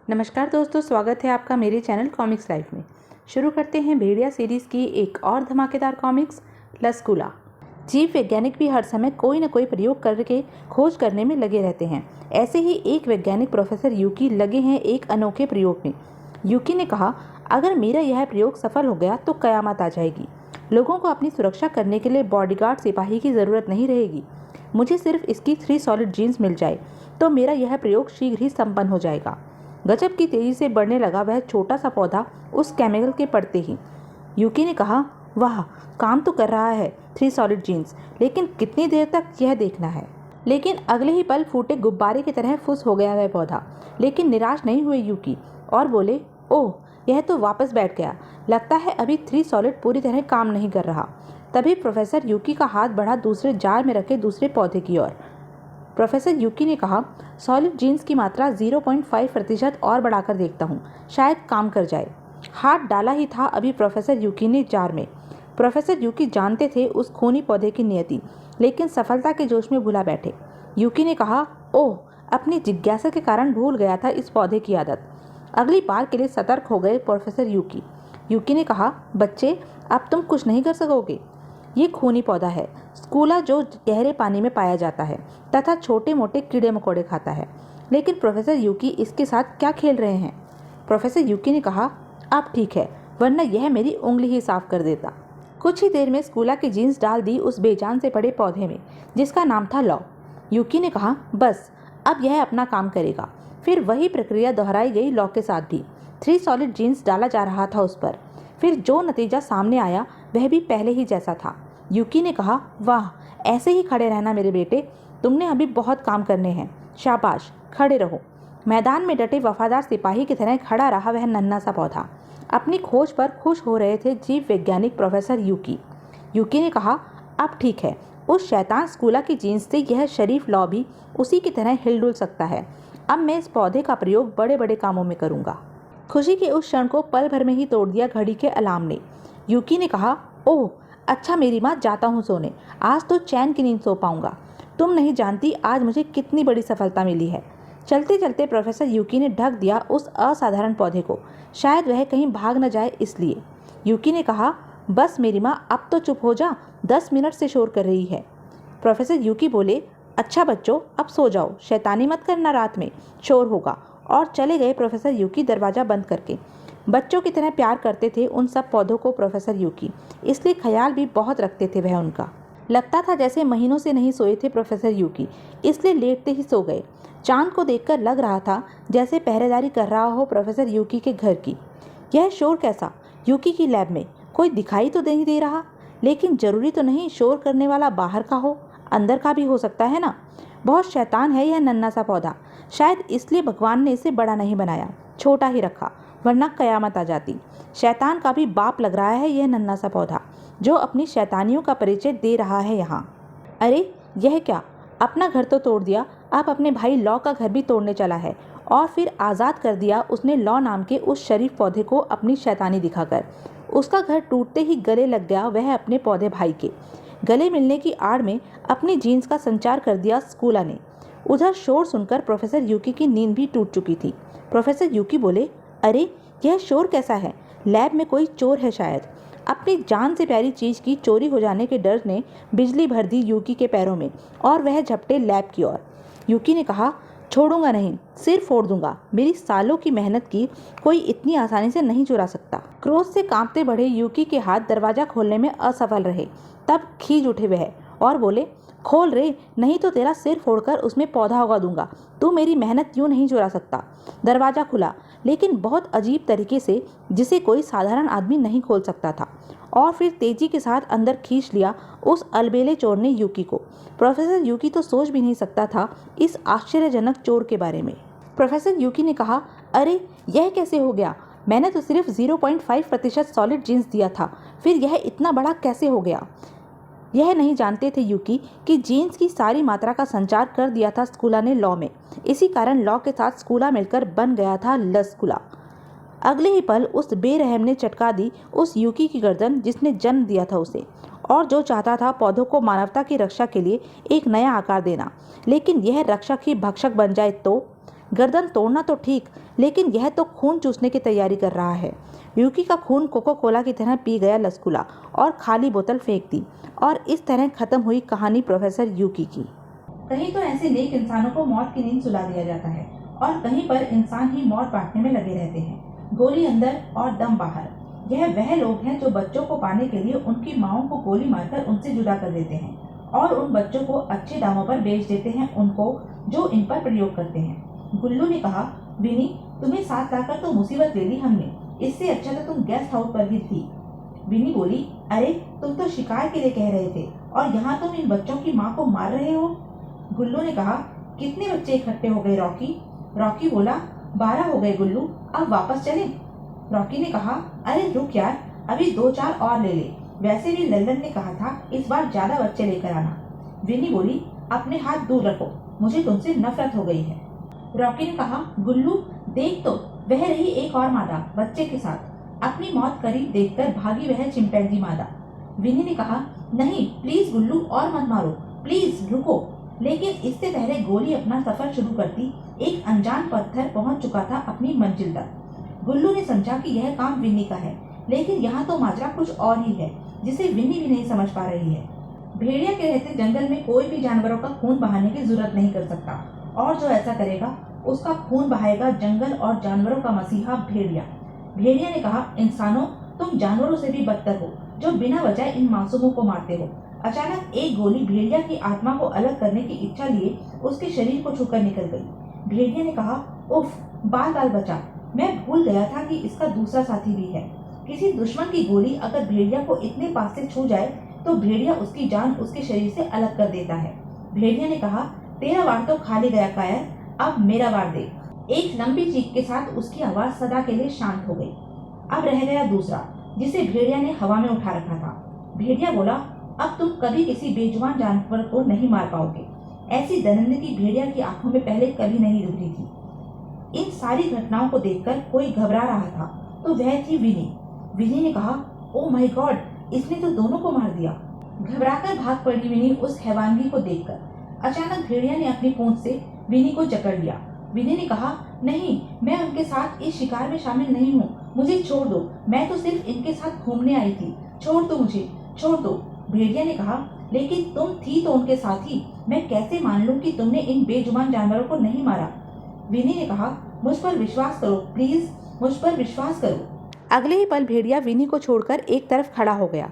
नमस्कार दोस्तों, स्वागत है आपका मेरे चैनल कॉमिक्स लाइफ में। शुरू करते हैं भेड़िया सीरीज़ की एक और धमाकेदार कॉमिक्स लस्कुला। जीव वैज्ञानिक भी हर समय कोई न कोई प्रयोग करके खोज करने में लगे रहते हैं। ऐसे ही एक वैज्ञानिक प्रोफेसर यूकी लगे हैं एक अनोखे प्रयोग में। यूकी ने कहा, अगर मेरा यह प्रयोग सफल हो गया तो कयामत आ जाएगी। लोगों को अपनी सुरक्षा करने के लिए बॉडीगार्ड सिपाही की ज़रूरत नहीं रहेगी। मुझे सिर्फ इसकी 3 सॉलिड जीन्स मिल जाए तो मेरा यह प्रयोग शीघ्र ही संपन्न हो जाएगा। गजब की तेजी से बढ़ने लगा वह छोटा सा पौधा उस केमिकल के पड़ते ही। यूकी ने कहा, वाह, काम तो कर रहा है 3 सॉलिड जीन्स, लेकिन कितनी देर तक यह देखना है। लेकिन अगले ही पल फूटे गुब्बारे की तरह फुस हो गया वह पौधा। लेकिन निराश नहीं हुए यूकी और बोले, ओह, यह तो वापस बैठ गया। लगता है अभी 3 सॉलिड पूरी तरह काम नहीं कर रहा। तभी प्रोफेसर यूकी का हाथ बढ़ा दूसरे जार में रखे दूसरे पौधे की ओर। प्रोफेसर यूकी ने कहा, सॉलिड जीन्स की मात्रा 0.5% और बढ़ाकर देखता हूँ, शायद काम कर जाए। हाथ डाला ही था अभी प्रोफेसर यूकी ने जार में। प्रोफेसर यूकी जानते थे उस खूनी पौधे की नियति, लेकिन सफलता के जोश में भुला बैठे। यूकी ने कहा, ओह, अपनी जिज्ञासा के कारण भूल गया था इस पौधे की आदत। अगली बार के लिए सतर्क हो गए प्रोफेसर यूकी। यूकी ने कहा, बच्चे, अब तुम कुछ नहीं कर सकोगे। ये खूनी पौधा है, स्कूला, जो गहरे पानी में पाया जाता है तथा छोटे मोटे कीड़े मकोड़े खाता है। लेकिन प्रोफेसर यूकी इसके साथ क्या खेल रहे हैं। प्रोफेसर यूकी ने कहा, अब ठीक है, वरना यह मेरी उंगली ही साफ कर देता। कुछ ही देर में स्कूला की जीन्स डाल दी उस बेजान से पड़े पौधे में, जिसका नाम था लॉ। यूकी ने कहा, बस अब यह अपना काम करेगा। फिर वही प्रक्रिया दोहराई गई लॉ के साथ भी। 3 सॉलिड जीन्स डाला जा रहा था उस पर। फिर जो नतीजा सामने आया वह भी पहले ही जैसा था। यूकी ने कहा, वाह, ऐसे ही खड़े रहना मेरे बेटे, तुमने अभी बहुत काम करने हैं। शाबाश, खड़े रहो। मैदान में डटे वफादार सिपाही की तरह खड़ा रहा वह नन्हा सा पौधा। अपनी खोज पर खुश हो रहे थे जीव वैज्ञानिक प्रोफेसर यूकी। यूकी ने कहा, अब ठीक है, उस शैतान स्कूला की जीन्स से यह शरीफ लॉ भी उसी की तरह हिलडुल सकता है। अब मैं इस पौधे का प्रयोग बड़े बड़े कामों में करूँगा। खुशी के उस क्षण को पल भर में ही तोड़ दिया घड़ी के अलार्म ने। यूकी ने कहा, ओह, अच्छा मेरी माँ, जाता हूँ सोने। आज तो चैन की नींद सो पाऊंगा। तुम नहीं जानती आज मुझे कितनी बड़ी सफलता मिली है। चलते चलते प्रोफेसर यूकी ने ढक दिया उस असाधारण पौधे को, शायद वह कहीं भाग न जाए इसलिए। यूकी ने कहा, बस मेरी माँ, अब तो चुप हो जा, 10 मिनट से शोर कर रही है। प्रोफेसर यूकी बोले, अच्छा बच्चों, अब सो जाओ, शैतानी मत करना, रात में शोर होगा। और चले गए प्रोफेसर यूकी दरवाज़ा बंद करके। बच्चों की तरह प्यार करते थे उन सब पौधों को प्रोफेसर यूकी, इसलिए ख्याल भी बहुत रखते थे वह उनका। लगता था जैसे महीनों से नहीं सोए थे प्रोफेसर यूकी, इसलिए लेटते ही सो गए। चांद को देखकर लग रहा था जैसे पहरेदारी कर रहा हो प्रोफेसर यूकी के घर की। यह शोर कैसा? यूकी की लैब में कोई दिखाई तो नहीं दे रहा, लेकिन जरूरी तो नहीं शोर करने वाला बाहर का हो, अंदर का भी हो सकता है ना। बहुत शैतान है यह नन्हा सा पौधा, शायद इसलिए भगवान ने इसे बड़ा नहीं बनाया, छोटा ही रखा, वरना कयामत आ जाती। शैतान का भी बाप लग रहा है यह नन्हा सा पौधा, जो अपनी शैतानियों का परिचय दे रहा है यहाँ। अरे, यह क्या, अपना घर तो तोड़ दिया, अब अपने भाई लॉ का घर भी तोड़ने चला है। और फिर आज़ाद कर दिया उसने लॉ नाम के उस शरीफ पौधे को अपनी शैतानी दिखाकर। उसका घर टूटते ही गले लग गया वह अपने पौधे भाई के। गले मिलने की आड़ में अपनी जीन्स का संचार कर दिया स्कूला ने। उधर शोर सुनकर प्रोफेसर यूकी की नींद भी टूट चुकी थी। प्रोफेसर यूकी बोले, अरे, यह शोर कैसा है? लैब में कोई चोर है शायद। अपनी जान से प्यारी चीज की चोरी हो जाने के डर ने बिजली भर दी यूकी के पैरों में और वह झपटे लैब की ओर। यूकी ने कहा, छोड़ूंगा नहीं, सिर फोड़ दूंगा। मेरी सालों की मेहनत की कोई इतनी आसानी से नहीं चुरा सकता। क्रोध से कांपते बढ़े यूकी के हाथ दरवाजा खोलने में असफल रहे। तब खींच उठे वह और बोले, खोल रे, नहीं तो तेरा सिर फोड़कर उसमें पौधा उगा दूंगा। तू मेरी मेहनत यूं नहीं चुरा सकता। दरवाजा खुला, लेकिन बहुत अजीब तरीके से, जिसे कोई साधारण आदमी नहीं खोल सकता था, और फिर तेजी के साथ अंदर खींच लिया उस अलबेले चोर ने यूकी को। प्रोफेसर यूकी तो सोच भी नहीं सकता था इस आश्चर्यजनक चोर के बारे में। प्रोफेसर यूकी ने कहा, अरे, यह कैसे हो गया? मैंने तो सिर्फ 0.5% सॉलिड जीन्स दिया था, फिर यह इतना बड़ा कैसे हो गया? यह नहीं जानते थे यूकी कि जीन्स की सारी मात्रा का संचार कर दिया था स्कूला ने लॉ में। इसी कारण लॉ के साथ स्कूला मिलकर बन गया था लस्कुला। अगले ही पल उस बेरहम ने चटका दी उस यूकी की गर्दन जिसने जन्म दिया था उसे, और जो चाहता था पौधों को मानवता की रक्षा के लिए एक नया आकार देना। लेकिन यह रक्षक ही भक्षक बन जाए तो गर्दन तोड़ना तो ठीक, लेकिन यह तो खून चूसने की तैयारी कर रहा है। यूकी का खून कोको कोला की तरह पी गया लस्कुला और खाली बोतल फेंक दी, और इस तरह खत्म हुई कहानी प्रोफेसर यूकी की। कहीं तो ऐसे नेक इंसानों को मौत की नींद सुला दिया जाता है और कहीं पर इंसान ही मौत बांटने में लगे रहते हैं, गोली अंदर और दम बाहर। यह वह लोग हैं जो बच्चों को पाने के लिए उनकी माओं को गोली मारकर उनसे जुदा कर देते हैं और उन बच्चों को अच्छे दामों पर बेच देते हैं उनको जो इन पर प्रयोग करते हैं। गुल्लू ने कहा, विनी, तुम्हें साथ लाकर तो मुसीबत ले ली हमने, इससे अच्छा तो तुम गेस्ट हाउस पर ही थी। विनी बोली, अरे तुम तो शिकार के लिए कह रहे थे और यहाँ तुम इन बच्चों की माँ को मार रहे हो। गुल्लू ने कहा, कितने बच्चे इकट्ठे हो गए रॉकी? रॉकी बोला, 12 हो गए गुल्लू, अब वापस चलें? रॉकी ने कहा, अरे रुक यार, अभी 2-4 और ले ले, वैसे भी लल्लन ने कहा था इस बार ज्यादा बच्चे लेकर आना। विनी बोली, अपने हाथ दूर रखो, मुझे तुमसे नफरत हो गई है। रॉकी ने कहा, गुल्लू देख तो, वह रही एक और मादा बच्चे के साथ, अपनी मौत करीब देखकर भागी वह चिंपैंजी मादा। विनी ने कहा, नहीं प्लीज गुल्लू, और मत मारो, प्लीज रुको। लेकिन इससे पहले गोली अपना सफर शुरू करती एक अनजान पत्थर पहुंच चुका था अपनी मंजिल तक। गुल्लू ने समझा कि यह काम विनी का है, लेकिन यहाँ तो माजरा कुछ और ही है जिसे विनी भी नहीं समझ पा रही है। भेड़िया के रहते जंगल में कोई भी जानवरों का खून बहाने की जरूरत नहीं कर सकता, और जो ऐसा करेगा उसका खून बहाएगा जंगल और जानवरों का मसीहा भेड़िया। भेड़िया ने कहा, इंसानों, तुम जानवरों से भी बदतर हो जो बिना वजह इन मासूमों को मारते हो। अचानक एक गोली भेड़िया की आत्मा को अलग करने की इच्छा लिए उसके शरीर को छूकर निकल गई। भेड़िया ने कहा, उफ, बाल बाल बचा, मैं भूल गया था कि इसका दूसरा साथी भी है। किसी दुश्मन की गोली अगर भेड़िया को इतने पास से छू जाए तो भेड़िया उसकी जान उसके शरीर से अलग कर देता है। भेड़िया ने कहा, तेरा वार तो खाली गया कायर, अब मेरा वार दे। एक लंबी चीख के साथ उसकी आवाज सदा के लिए शांत हो गई। अब रह गया दूसरा, जिसे भेड़िया ने हवा में उठा रखा था। भेड़िया बोला, अब तुम कभी किसी बेजुबान जानवर को नहीं मार पाओगे। ऐसी दरिंदगी भेड़िया की आंखों में पहले कभी नहीं उभरी थी। इन सारी घटनाओं को देखकर कोई घबरा रहा था तो वह थी विनी। विनी ने कहा, ओ माय गॉड, इसने तो दोनों को मार दिया। घबराकर भाग पड़ी विनी उस हैवानगी को देखकर। अचानक भेड़िया ने अपनी पूंछ से विनी को जकड़ लिया। विनी ने कहा, नहीं, मैं उनके साथ इस शिकार में शामिल नहीं हूँ, मुझे छोड़ दो, मैं तो सिर्फ इनके साथ घूमने आई थी, छोड़ दो मुझे, छोड़ दो। भेड़िया ने कहा, लेकिन तुम थी तो उनके साथ ही, मैं कैसे मान लूं कि तुमने इन बेजुबान जानवरों को नहीं मारा। विनी ने कहा, मुझ पर विश्वास करो प्लीज, मुझ पर विश्वास करो। अगले ही पल भेड़िया विनी को छोड़कर एक तरफ खड़ा हो गया।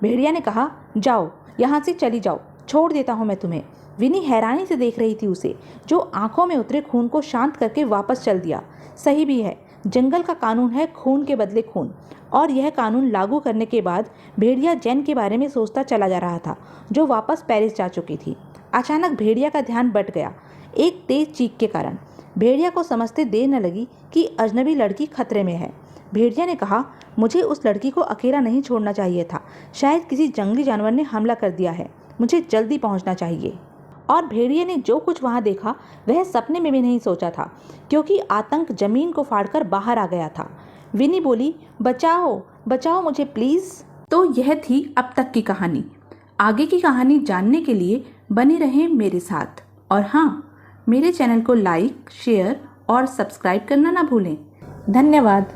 भेड़िया ने कहा, जाओ, यहाँ से चली जाओ, छोड़ देता हूँ मैं तुम्हें। विनी हैरानी से देख रही थी उसे, जो आंखों में उतरे खून को शांत करके वापस चल दिया। सही भी है, जंगल का कानून है खून के बदले खून, और यह कानून लागू करने के बाद भेड़िया जैन के बारे में सोचता चला जा रहा था, जो वापस पेरिस जा चुकी थी। अचानक भेड़िया का ध्यान बट गया एक तेज चीख के कारण। भेड़िया को समझते देर न लगी कि अजनबी लड़की खतरे में है। भेड़िया ने कहा, मुझे उस लड़की को अकेला नहीं छोड़ना चाहिए था, शायद किसी जंगली जानवर ने हमला कर दिया है, मुझे जल्दी पहुंचना चाहिए। और भेड़िए ने जो कुछ वहां देखा वह सपने में भी नहीं सोचा था, क्योंकि आतंक जमीन को फाड़कर बाहर आ गया था। विनी बोली, बचाओ, बचाओ मुझे प्लीज। तो यह थी अब तक की कहानी। आगे की कहानी जानने के लिए बने रहें मेरे साथ, और हाँ, मेरे चैनल को लाइक, शेयर और सब्सक्राइब करना ना भूलें। धन्यवाद।